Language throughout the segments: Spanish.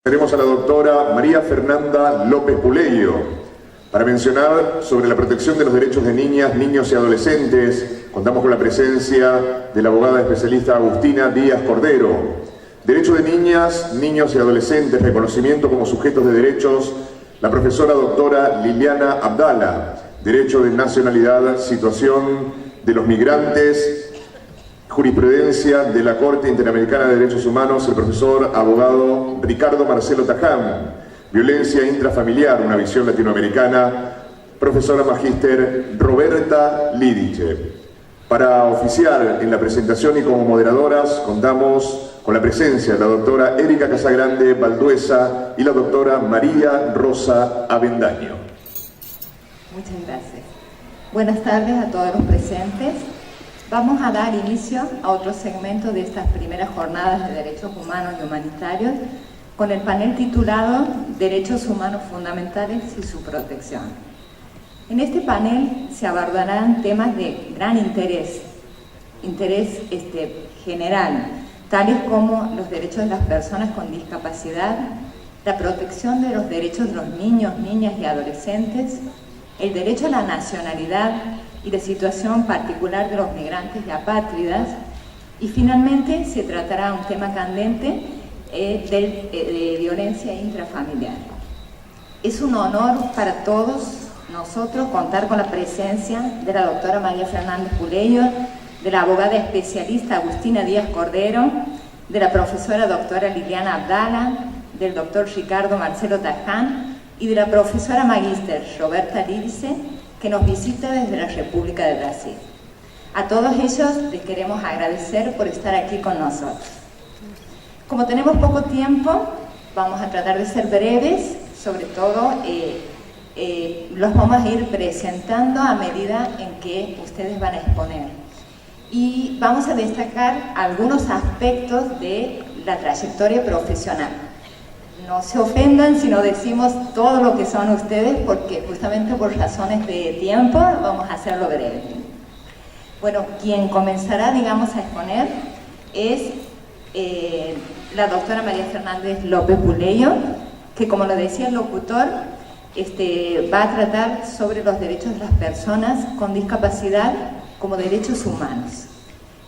Tenemos a la doctora María Fernanda López Puleyo para mencionar sobre la protección de los derechos de niñas, niños y adolescentes. Contamos con la presencia de la abogada especialista Agustina Díaz Cordero. Derecho de niñas, niños y adolescentes, reconocimiento como sujetos de derechos, la profesora doctora Liliana Abdala. Derecho de nacionalidad, situación de los migrantes, jurisprudencia de la Corte Interamericana de Derechos Humanos, el profesor abogado Ricardo Marcelo Taján. Violencia intrafamiliar, una visión latinoamericana, profesora magíster Roberta Lidice. Para oficiar en la presentación y como moderadoras contamos con la presencia de la doctora Erika Casagrande Balduesa y la doctora María Rosa Avendaño. Muchas gracias. Buenas tardes a todos los presentes. Vamos a dar inicio a otro segmento de estas primeras jornadas de derechos humanos y humanitarios con el panel titulado Derechos Humanos Fundamentales y su protección. En este panel se abordarán temas de gran interés general, tales como los derechos de las personas con discapacidad, la protección de los derechos de los niños, niñas y adolescentes, el derecho a la nacionalidad y la situación particular de los migrantes y apátridas, y finalmente se tratará un tema candente de violencia intrafamiliar. Es un honor para todos nosotros contar con la presencia de la doctora María Fernanda Puleyo, de la abogada especialista Agustina Díaz Cordero, de la profesora doctora Liliana Abdala, del doctor Ricardo Marcelo Taján y de la profesora magíster Roberta Lidice, que nos visita desde la República de Brasil. A todos ellos les queremos agradecer por estar aquí con nosotros. Como tenemos poco tiempo, vamos a tratar de ser breves, sobre todo los vamos a ir presentando a medida en que ustedes van a exponer. Y vamos a destacar algunos aspectos de la trayectoria profesional. No se ofendan si no decimos todo lo que son ustedes, porque justamente por razones de tiempo vamos a hacerlo breve. Bueno, quien comenzará, digamos, a exponer es la doctora María Fernández López Puleyo, que, como lo decía el locutor, va a tratar sobre los derechos de las personas con discapacidad como derechos humanos.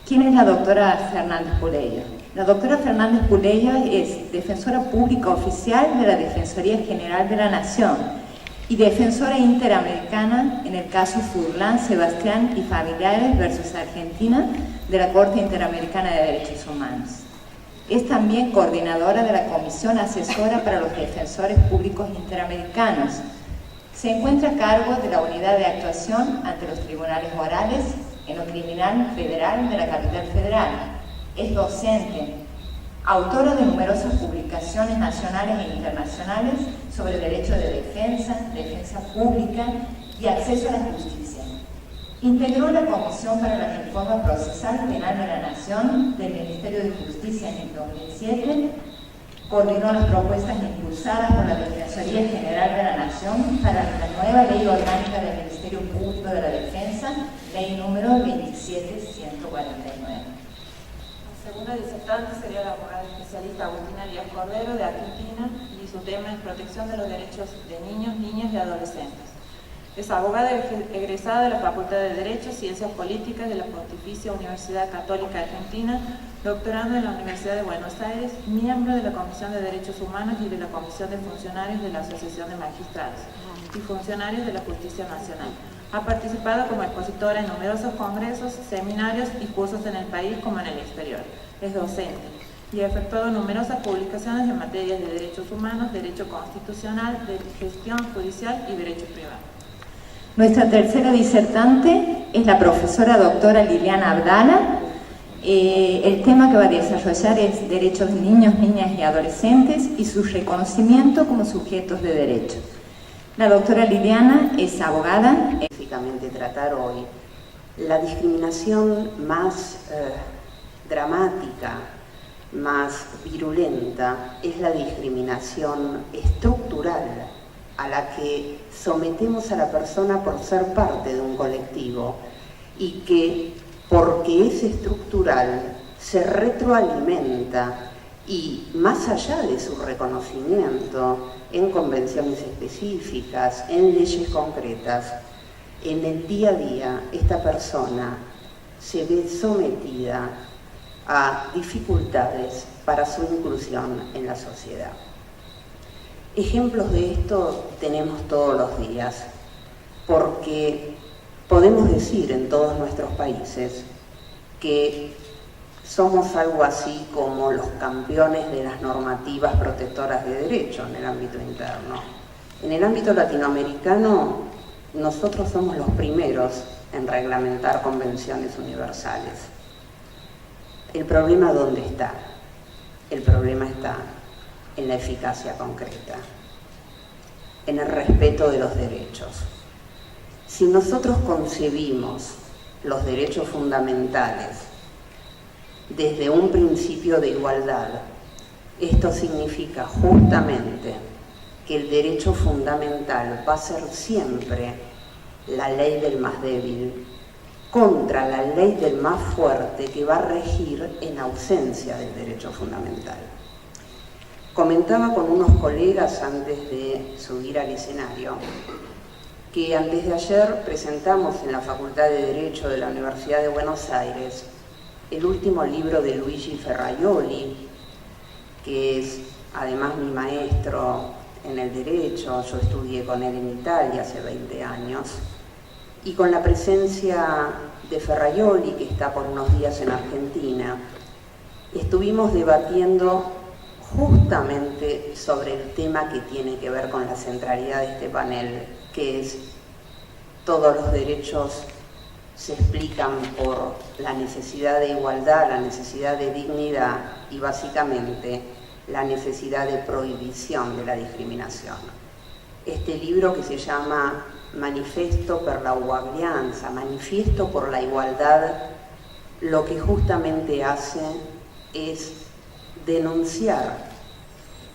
¿Quién es la doctora Fernández Puleyo? La doctora Fernández Puleyo es defensora pública oficial de la Defensoría General de la Nación y defensora interamericana en el caso Furlan, Sebastián y Familiares versus Argentina de la Corte Interamericana de Derechos Humanos. Es también coordinadora de la Comisión Asesora para los Defensores Públicos Interamericanos. Se encuentra a cargo de la Unidad de Actuación ante los Tribunales Orales en lo Criminal Federal de la Capital Federal. Es docente, autora de numerosas publicaciones nacionales e internacionales sobre derecho de defensa, defensa pública y acceso a la justicia. Integró la Comisión para la Reforma Procesal Penal de la Nación del Ministerio de Justicia en el 2007, coordinó las propuestas impulsadas por la Defensoría General de la Nación para la nueva Ley Orgánica del Ministerio Público de la Defensa, Ley número 27149. La segunda disertante sería la abogada especialista Agustina Díaz Cordero, de Argentina, y su tema es protección de los derechos de niños, niñas y adolescentes. Es abogada egresada de la Facultad de Derecho, Ciencias Políticas de la Pontificia Universidad Católica Argentina, doctorando en la Universidad de Buenos Aires, miembro de la Comisión de Derechos Humanos y de la Comisión de Funcionarios de la Asociación de Magistrados y Funcionarios de la Justicia Nacional. Ha participado como expositora en numerosos congresos, seminarios y cursos en el país como en el exterior. Es docente y ha efectuado numerosas publicaciones en materias de derechos humanos, derecho constitucional, de gestión judicial y derecho privado. Nuestra tercera disertante es la profesora doctora Liliana Abdala. El tema que va a desarrollar es derechos de niños, niñas y adolescentes y su reconocimiento como sujetos de derecho. La doctora Liliana es abogada. Específicamente tratar hoy la discriminación más dramática, más virulenta, es la discriminación estructural a la que sometemos a la persona por ser parte de un colectivo y que, porque es estructural, se retroalimenta Y más allá de su reconocimiento en convenciones específicas, en leyes concretas, en el día a día esta persona se ve sometida a dificultades para su inclusión en la sociedad. Ejemplos de esto tenemos todos los días, porque podemos decir en todos nuestros países que somos algo así como los campeones de las normativas protectoras de derechos en el ámbito interno. En el ámbito latinoamericano, nosotros somos los primeros en reglamentar convenciones universales. ¿El problema dónde está? El problema está en la eficacia concreta, en el respeto de los derechos. Si nosotros concebimos los derechos fundamentales desde un principio de igualdad, esto significa justamente que el derecho fundamental va a ser siempre la ley del más débil contra la ley del más fuerte, que va a regir en ausencia del derecho fundamental. Comentaba con unos colegas antes de subir al escenario que antes de ayer presentamos en la Facultad de Derecho de la Universidad de Buenos Aires el último libro de Luigi Ferraioli, que es además mi maestro en el derecho. Yo estudié con él en Italia hace 20 años, y con la presencia de Ferraioli, que está por unos días en Argentina, estuvimos debatiendo justamente sobre el tema que tiene que ver con la centralidad de este panel, que es todos los derechos se explican por la necesidad de igualdad, la necesidad de dignidad y básicamente la necesidad de prohibición de la discriminación. Este libro, que se llama Manifesto per la Uguaglianza, Manifiesto por la Igualdad, lo que justamente hace es denunciar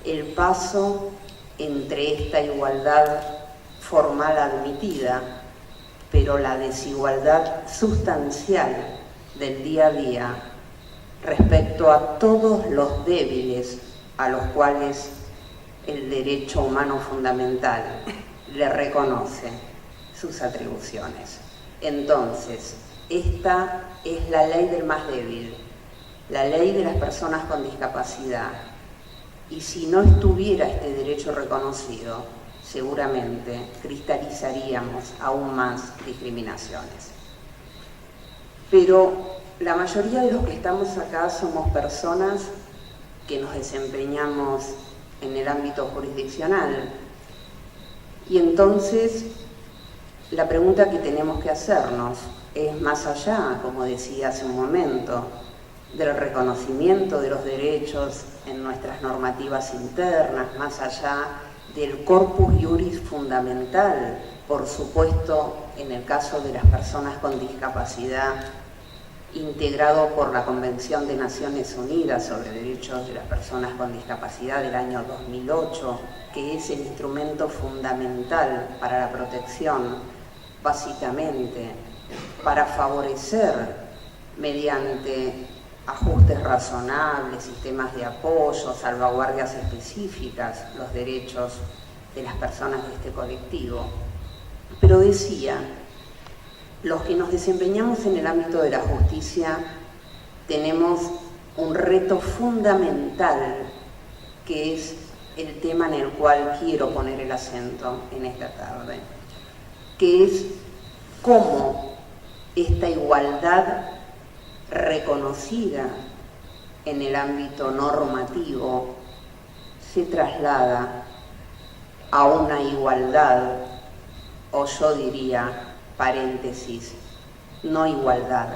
el paso entre esta igualdad formal admitida, pero la desigualdad sustancial del día a día respecto a todos los débiles a los cuales el derecho humano fundamental le reconoce sus atribuciones. Entonces, esta es la ley del más débil, la ley de las personas con discapacidad, y si no estuviera este derecho reconocido, seguramente cristalizaríamos aún más discriminaciones. Pero la mayoría de los que estamos acá somos personas que nos desempeñamos en el ámbito jurisdiccional, y entonces la pregunta que tenemos que hacernos es, más allá, como decía hace un momento, del reconocimiento de los derechos en nuestras normativas internas, más allá del corpus iuris fundamental, por supuesto, en el caso de las personas con discapacidad, integrado por la Convención de Naciones Unidas sobre Derechos de las Personas con Discapacidad del año 2008, que es el instrumento fundamental para la protección, básicamente, para favorecer, mediante ajustes razonables, sistemas de apoyo, salvaguardias específicas, los derechos de las personas de este colectivo. Pero decía, los que nos desempeñamos en el ámbito de la justicia tenemos un reto fundamental, que es el tema en el cual quiero poner el acento en esta tarde, que es cómo esta igualdad reconocida en el ámbito normativo se traslada a una igualdad, o yo diría, paréntesis, no igualdad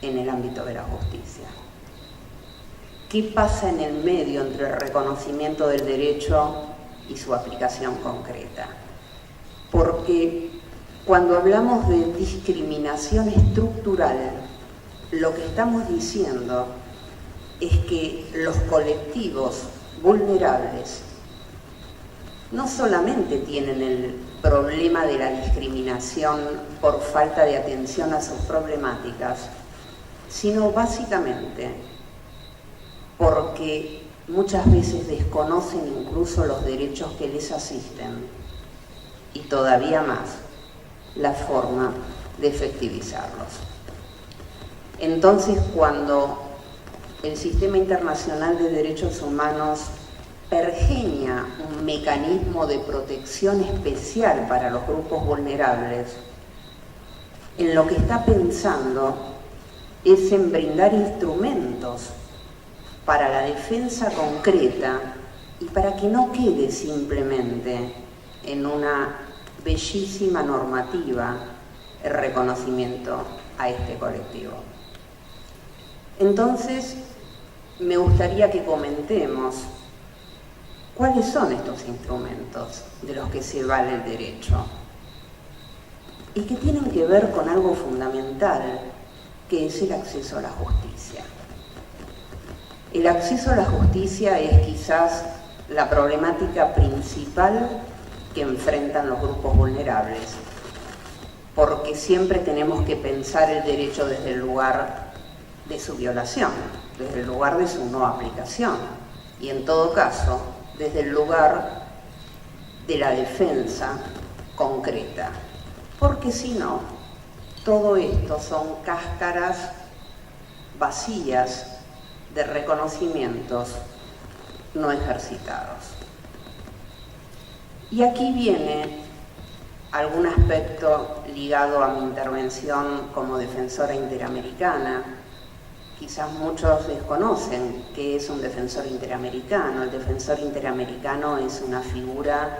en el ámbito de la justicia. ¿Qué pasa en el medio entre el reconocimiento del derecho y su aplicación concreta? Porque cuando hablamos de discriminación estructural, lo que estamos diciendo es que los colectivos vulnerables no solamente tienen el problema de la discriminación por falta de atención a sus problemáticas, sino básicamente porque muchas veces desconocen incluso los derechos que les asisten y todavía más la forma de efectivizarlos. Entonces, cuando el Sistema Internacional de Derechos Humanos pergeña un mecanismo de protección especial para los grupos vulnerables, en lo que está pensando es en brindar instrumentos para la defensa concreta y para que no quede simplemente en una bellísima normativa el reconocimiento a este colectivo. Entonces, me gustaría que comentemos cuáles son estos instrumentos de los que se vale el derecho y que tienen que ver con algo fundamental, que es el acceso a la justicia. El acceso a la justicia es quizás la problemática principal que enfrentan los grupos vulnerables, porque siempre tenemos que pensar el derecho desde el lugar de su violación, desde el lugar de su no aplicación, y en todo caso, desde el lugar de la defensa concreta, porque si no, todo esto son cáscaras vacías de reconocimientos no ejercitados. Y aquí viene algún aspecto ligado a mi intervención como defensora interamericana. Quizás muchos desconocen qué es un defensor interamericano. El defensor interamericano es una figura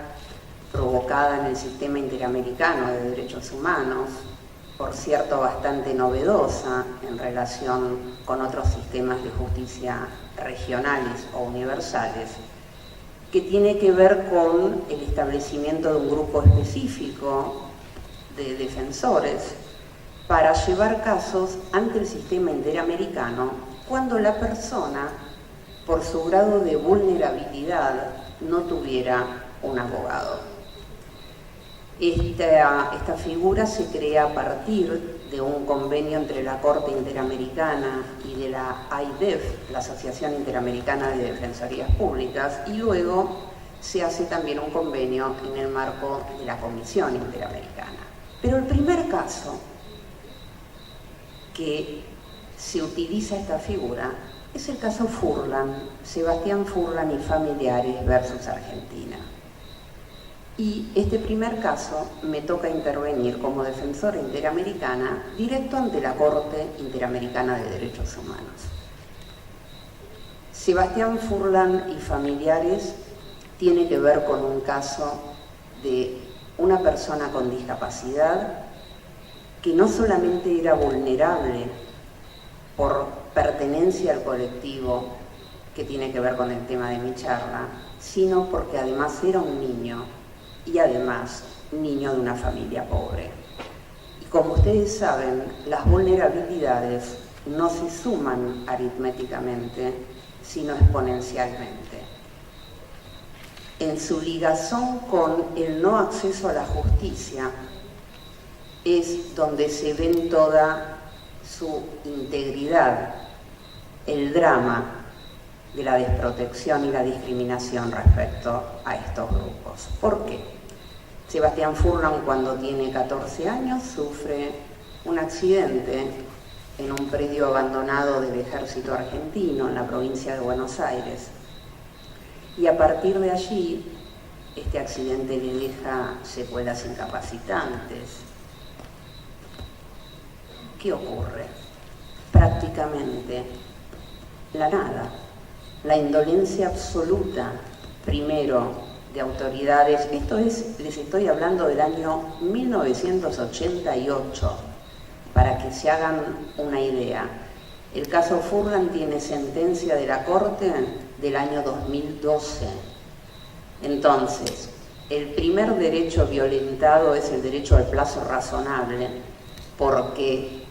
provocada en el sistema interamericano de derechos humanos, por cierto bastante novedosa en relación con otros sistemas de justicia regionales o universales, que tiene que ver con el establecimiento de un grupo específico de defensores para llevar casos ante el sistema interamericano cuando la persona, por su grado de vulnerabilidad, no tuviera un abogado. Esta figura se crea a partir de un convenio entre la Corte Interamericana y de la AIDEF, la Asociación Interamericana de Defensorías Públicas, y luego se hace también un convenio en el marco de la Comisión Interamericana. Pero el primer caso que se utiliza esta figura es el caso Furlan, Sebastián Furlan y familiares versus Argentina. Y este primer caso me toca intervenir como defensora interamericana directo ante la Corte Interamericana de Derechos Humanos. Sebastián Furlan y familiares tiene que ver con un caso de una persona con discapacidad que no solamente era vulnerable por pertenencia al colectivo que tiene que ver con el tema de mi charla, sino porque además era un niño y además niño de una familia pobre. Y como ustedes saben, las vulnerabilidades no se suman aritméticamente, sino exponencialmente. En su ligazón con el no acceso a la justicia es donde se ven toda su integridad, el drama de la desprotección y la discriminación respecto a estos grupos. ¿Por qué? Sebastián Furlan, cuando tiene 14 años, sufre un accidente en un predio abandonado del ejército argentino en la provincia de Buenos Aires. Y a partir de allí, este accidente le deja secuelas incapacitantes. ¿Qué ocurre? Prácticamente la nada, la indolencia absoluta, primero, de autoridades. Esto es, les estoy hablando del año 1988, para que se hagan una idea. El caso Furlan tiene sentencia de la Corte del año 2012. Entonces, el primer derecho violentado es el derecho al plazo razonable, porque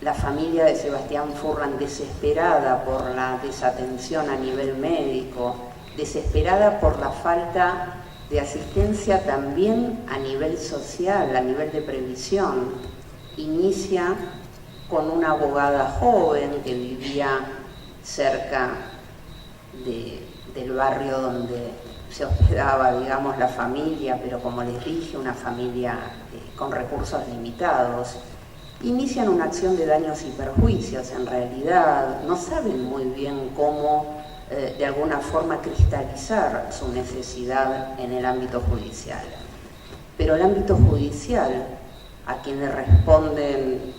la familia de Sebastián Furlan, desesperada por la desatención a nivel médico, desesperada por la falta de asistencia también a nivel social, a nivel de previsión, inicia con una abogada joven que vivía cerca de del barrio donde se hospedaba, digamos, la familia, pero como les dije, una familia con recursos limitados. Inician una acción de daños y perjuicios, en realidad no saben muy bien cómo de alguna forma cristalizar su necesidad en el ámbito judicial. Pero el ámbito judicial, a quien le responden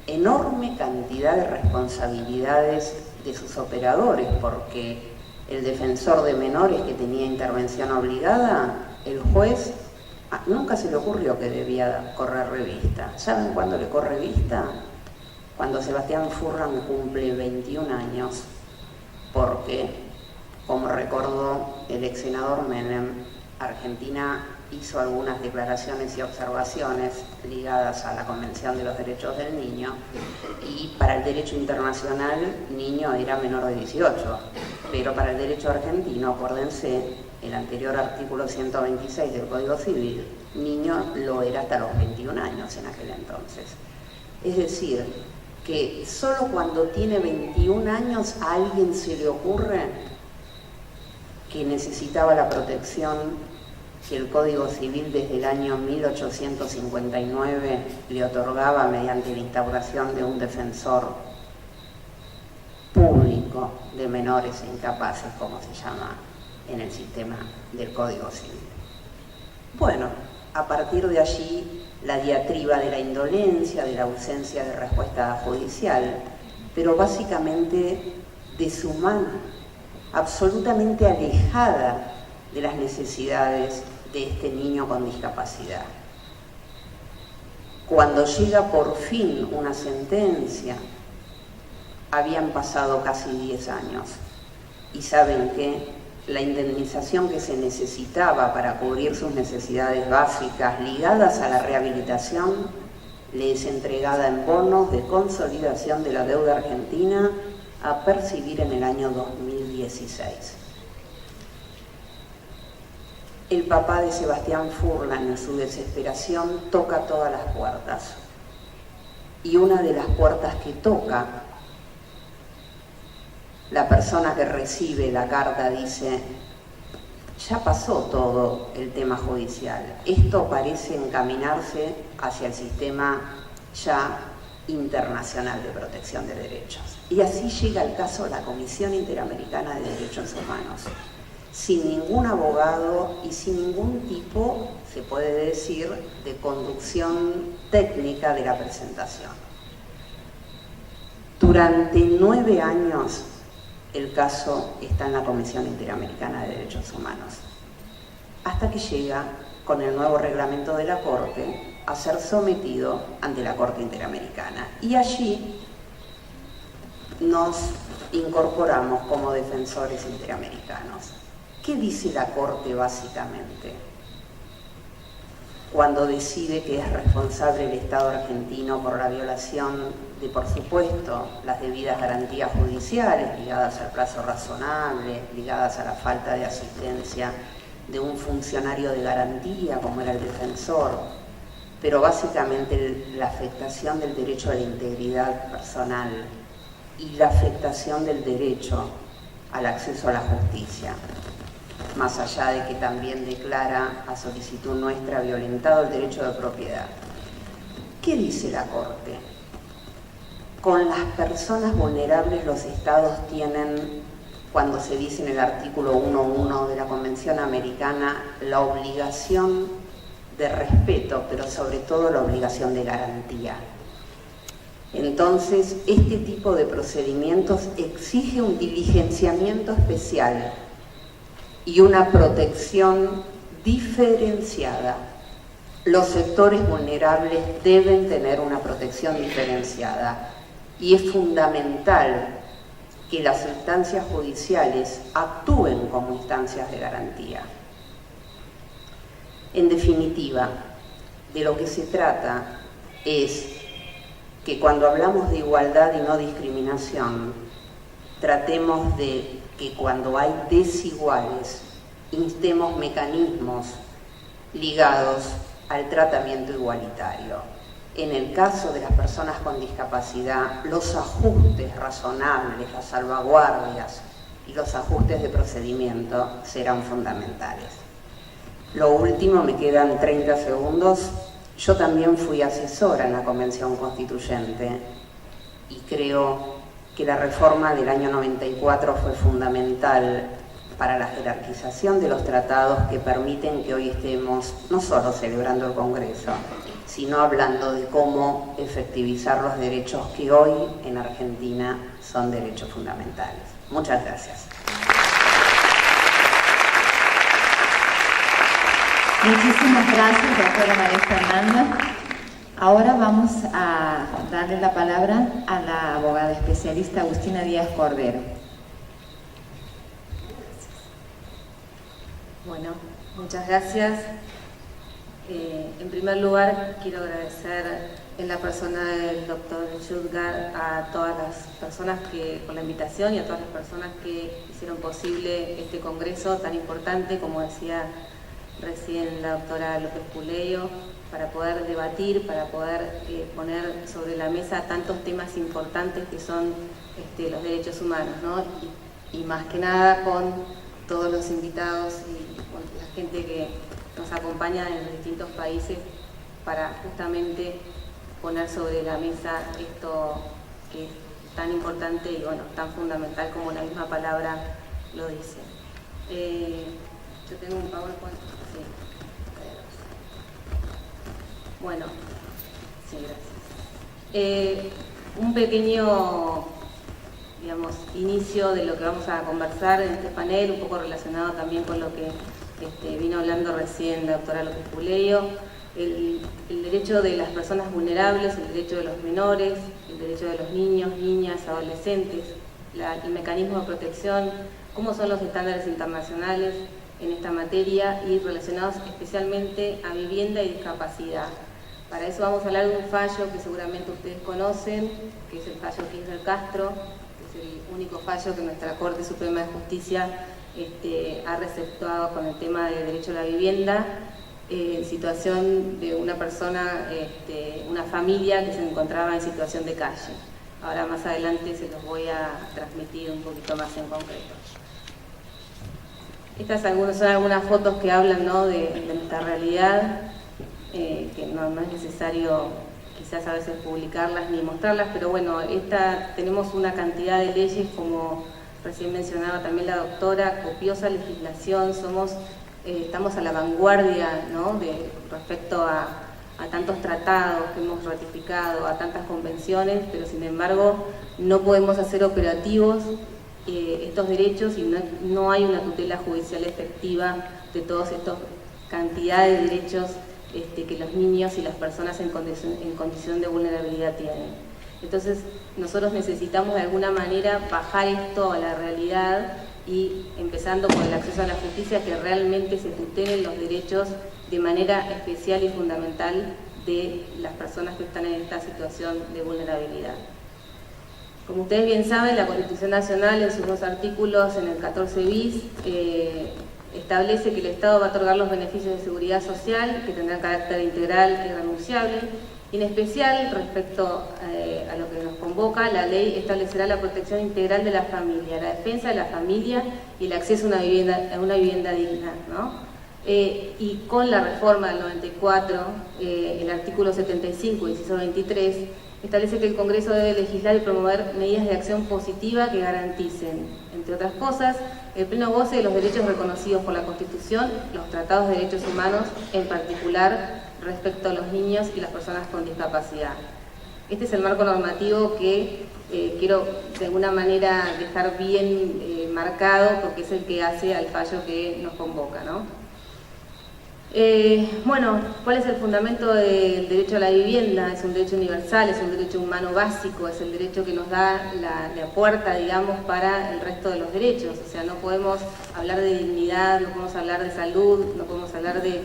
enorme cantidad de responsabilidades de sus operadores, porque el defensor de menores que tenía intervención obligada, el juez nunca se le ocurrió que debía correr revista. ¿Saben cuándo le corre vista? Cuando Sebastián Furlan cumple 21 años, porque, como recordó el ex senador Menem, Argentina hizo algunas declaraciones y observaciones ligadas a la Convención de los Derechos del Niño, y para el derecho internacional niño era menor de 18, pero para el derecho argentino, acuérdense, el anterior artículo 126 del Código Civil, niño lo era hasta los 21 años en aquel entonces. Es decir, que solo cuando tiene 21 años a alguien se le ocurre que necesitaba la protección que el Código Civil desde el año 1859 le otorgaba mediante la instauración de un defensor público de menores e incapaces, como se llama en el sistema del Código Civil. Bueno, a partir de allí la diatriba de la indolencia, de la ausencia de respuesta judicial, pero básicamente deshumana, absolutamente alejada de las necesidades de este niño con discapacidad. Cuando llega por fin una sentencia, habían pasado casi 10 años, y saben que la indemnización que se necesitaba para cubrir sus necesidades básicas ligadas a la rehabilitación le es entregada en bonos de consolidación de la deuda argentina a percibir en el año 2016. El papá de Sebastián Furlan, en su desesperación, toca todas las puertas. Y una de las puertas que toca, la persona que recibe la carta dice: ya pasó todo el tema judicial, esto parece encaminarse hacia el sistema ya internacional de protección de derechos. Y así llega el caso a la Comisión Interamericana de Derechos Humanos, sin ningún abogado y sin ningún tipo, se puede decir, de conducción técnica de la presentación. Durante 9 años el caso está en la Comisión Interamericana de Derechos Humanos, hasta que llega, con el nuevo reglamento de la Corte, a ser sometido ante la Corte Interamericana. Y allí nos incorporamos como defensores interamericanos. ¿Qué dice la Corte básicamente? Cuando decide que es responsable el Estado argentino por la violación de, por supuesto, las debidas garantías judiciales ligadas al plazo razonable, ligadas a la falta de asistencia de un funcionario de garantía como era el defensor, pero básicamente la afectación del derecho a la integridad personal y la afectación del derecho al acceso a la justicia, más allá de que también declara, a solicitud nuestra, violentado el derecho de propiedad. ¿Qué dice la Corte? Con las personas vulnerables los estados tienen, cuando se dice en el artículo 1.1 de la Convención Americana, la obligación de respeto, pero sobre todo la obligación de garantía. Entonces, este tipo de procedimientos exige un diligenciamiento especial y una protección diferenciada. Los sectores vulnerables deben tener una protección diferenciada y es fundamental que las instancias judiciales actúen como instancias de garantía. En definitiva, de lo que se trata es que cuando hablamos de igualdad y no discriminación, tratemos de que cuando hay desiguales, instemos mecanismos ligados al tratamiento igualitario. En el caso de las personas con discapacidad, los ajustes razonables, las salvaguardias y los ajustes de procedimiento serán fundamentales. Lo último, me quedan 30 segundos. Yo también fui asesora en la Convención Constituyente y creo que la reforma del año 94 fue fundamental para la jerarquización de los tratados que permiten que hoy estemos no solo celebrando el Congreso, sino hablando de cómo efectivizar los derechos que hoy en Argentina son derechos fundamentales. Muchas gracias. Muchísimas gracias, doctora María Fernanda. Ahora vamos a darle la palabra a la abogada especialista Agustina Díaz Cordero. Bueno, muchas gracias. En primer lugar, quiero agradecer en la persona del doctor Schutgart a todas las personas que, por la invitación, y a todas las personas que hicieron posible este congreso tan importante, como decía recién la doctora López Puleyo, para poder debatir, para poder poner sobre la mesa tantos temas importantes que son los derechos humanos, ¿no? Y más que nada con todos los invitados y con la gente que nos acompaña en los distintos países para justamente poner sobre la mesa esto que es tan importante y bueno, tan fundamental como la misma palabra lo dice. Yo tengo un PowerPoint. Sí. Bueno, sí, gracias. Un pequeño, digamos, inicio de lo que vamos a conversar en este panel, un poco relacionado también con lo que vino hablando recién la doctora López Puleyo. El derecho de las personas vulnerables, el derecho de los menores, el derecho de los niños, niñas, adolescentes, el mecanismo de protección, cómo son los estándares internacionales en esta materia y relacionados especialmente a vivienda y discapacidad. Para eso vamos a hablar de un fallo que seguramente ustedes conocen, que es el fallo Kirchner Castro, que es el único fallo que nuestra Corte Suprema de Justicia ha receptuado con el tema del derecho a la vivienda, en situación de una persona, una familia que se encontraba en situación de calle. Ahora más adelante se los voy a transmitir un poquito más en concreto. Estas son algunas fotos que hablan, ¿no?, de nuestra realidad, que no es necesario quizás a veces publicarlas ni mostrarlas, pero bueno, tenemos una cantidad de leyes, como recién mencionaba también la doctora, copiosa legislación, estamos a la vanguardia, ¿no?, respecto a tantos tratados que hemos ratificado, a tantas convenciones, pero sin embargo no podemos hacer operativos estos derechos y no hay una tutela judicial efectiva de todos estos cantidades de derechos que los niños y las personas en condición de vulnerabilidad tienen. Entonces nosotros necesitamos de alguna manera bajar esto a la realidad y empezando por el acceso a la justicia, que realmente se tutelen los derechos de manera especial y fundamental de las personas que están en esta situación de vulnerabilidad. Como ustedes bien saben, la Constitución Nacional en sus 2 artículos, en el 14 bis, establece que el Estado va a otorgar los beneficios de seguridad social que tendrán carácter integral e irrenunciable. Y en especial, respecto a lo que nos convoca, la ley establecerá la protección integral de la familia, la defensa de la familia y el acceso a una vivienda digna, ¿no? Y con la reforma del 94, el artículo 75, inciso 23, establece que el Congreso debe legislar y promover medidas de acción positiva que garanticen, entre otras cosas, el pleno goce de los derechos reconocidos por la Constitución, los tratados de derechos humanos, en particular respecto a los niños y las personas con discapacidad. Este es el marco normativo que quiero de alguna manera dejar bien marcado, porque es el que hace al fallo que nos convoca, ¿no? Bueno, ¿cuál es el fundamento del derecho a la vivienda? Es un derecho universal, es un derecho humano básico, es el derecho que nos da la puerta, digamos, para el resto de los derechos. O sea, no podemos hablar de dignidad, no podemos hablar de salud, no podemos hablar de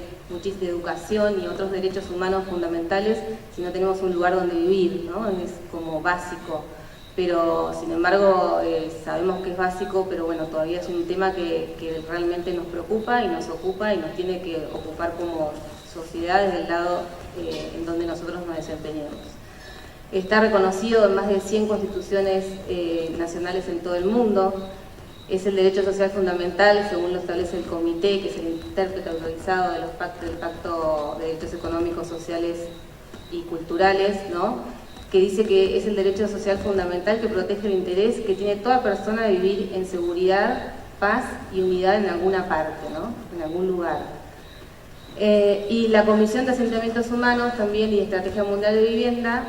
educación y otros derechos humanos fundamentales si no tenemos un lugar donde vivir, ¿no? Es como básico. Pero sin embargo sabemos que es básico, pero bueno, todavía es un tema que realmente nos preocupa y nos ocupa y nos tiene que ocupar como sociedad desde el lado en donde nosotros nos desempeñemos. Está reconocido en más de 100 constituciones nacionales en todo el mundo. es el derecho social fundamental, según lo establece el comité, que es el intérprete autorizado del Pacto de Derechos Económicos, Sociales y Culturales, ¿no? Que dice que es el derecho social fundamental que protege el interés que tiene toda persona de vivir en seguridad, paz y unidad en alguna parte, ¿no? En algún lugar. Y la Comisión de Asentamientos Humanos también y Estrategia Mundial de Vivienda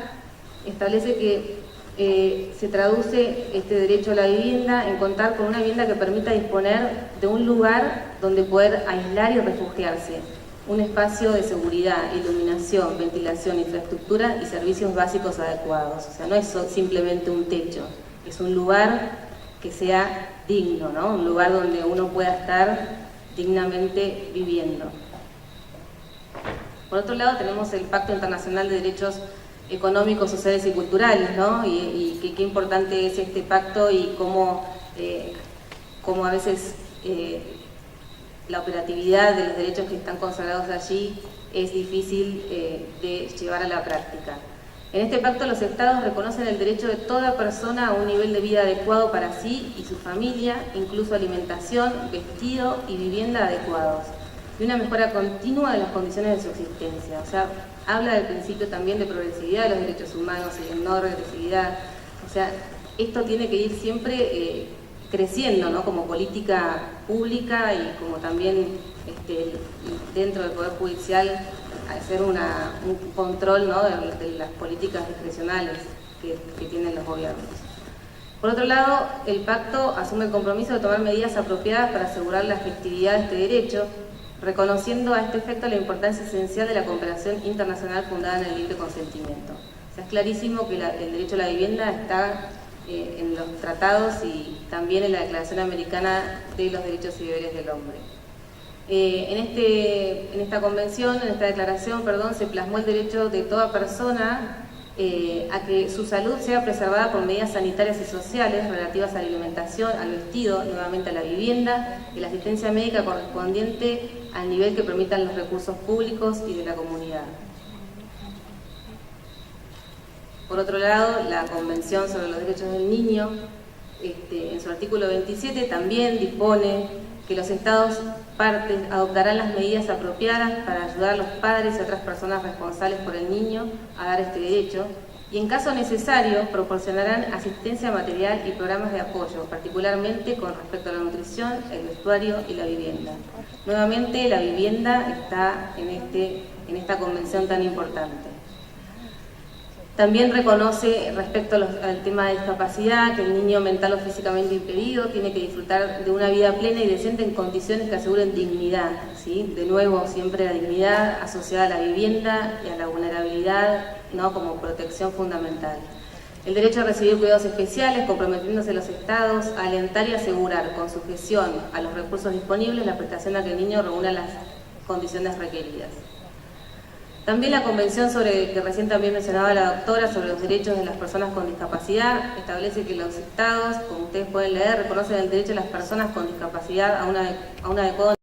establece que se traduce este derecho a la vivienda en contar con una vivienda que permita disponer de un lugar donde poder aislar y refugiarse, un espacio de seguridad, iluminación, ventilación, infraestructura y servicios básicos adecuados. O sea, no es simplemente un techo, es un lugar que sea digno, ¿no? Un lugar donde uno pueda estar dignamente viviendo. Por otro lado, tenemos el Pacto Internacional de Derechos Económicos, Sociales y Culturales, ¿no? Y qué importante es este pacto y cómo a veces la operatividad de los derechos que están consagrados allí es difícil de llevar a la práctica. En este pacto los Estados reconocen el derecho de toda persona a un nivel de vida adecuado para sí y su familia, incluso alimentación, vestido y vivienda adecuados, y una mejora continua de las condiciones de su existencia. O sea, habla del principio también de progresividad de los derechos humanos y de no regresividad. O sea, esto tiene que ir siempre creciendo, ¿no? Como política pública y como también dentro del Poder Judicial hacer un control, ¿no? de las políticas discrecionales que tienen los gobiernos. Por otro lado, el pacto asume el compromiso de tomar medidas apropiadas para asegurar la efectividad de este derecho, reconociendo a este efecto la importancia esencial de la cooperación internacional fundada en el libre consentimiento. O sea, es clarísimo que el derecho a la vivienda está en los tratados y también en la Declaración Americana de los Derechos y Deberes del Hombre. En esta convención, en esta declaración, perdón, se plasmó el derecho de toda persona a que su salud sea preservada por medidas sanitarias y sociales relativas a la alimentación, al vestido, nuevamente a la vivienda y la asistencia médica correspondiente al nivel que permitan los recursos públicos y de la comunidad. Por otro lado, la Convención sobre los Derechos del Niño, en su artículo 27, también dispone que los Estados partes adoptarán las medidas apropiadas para ayudar a los padres y otras personas responsables por el niño a dar este derecho y en caso necesario proporcionarán asistencia material y programas de apoyo, particularmente con respecto a la nutrición, el vestuario y la vivienda. Nuevamente, la vivienda está en esta convención tan importante. También reconoce respecto al tema de discapacidad que el niño mental o físicamente impedido tiene que disfrutar de una vida plena y decente en condiciones que aseguren dignidad, ¿sí? De nuevo, siempre la dignidad asociada a la vivienda y a la vulnerabilidad, ¿no? Como protección fundamental. El derecho a recibir cuidados especiales, comprometiéndose los Estados a alentar y asegurar con sujeción a los recursos disponibles la prestación a que el niño reúna las condiciones requeridas. También la convención que recién también mencionaba la doctora sobre los derechos de las personas con discapacidad establece que los Estados, como ustedes pueden leer, reconocen el derecho de las personas con discapacidad a un adecuado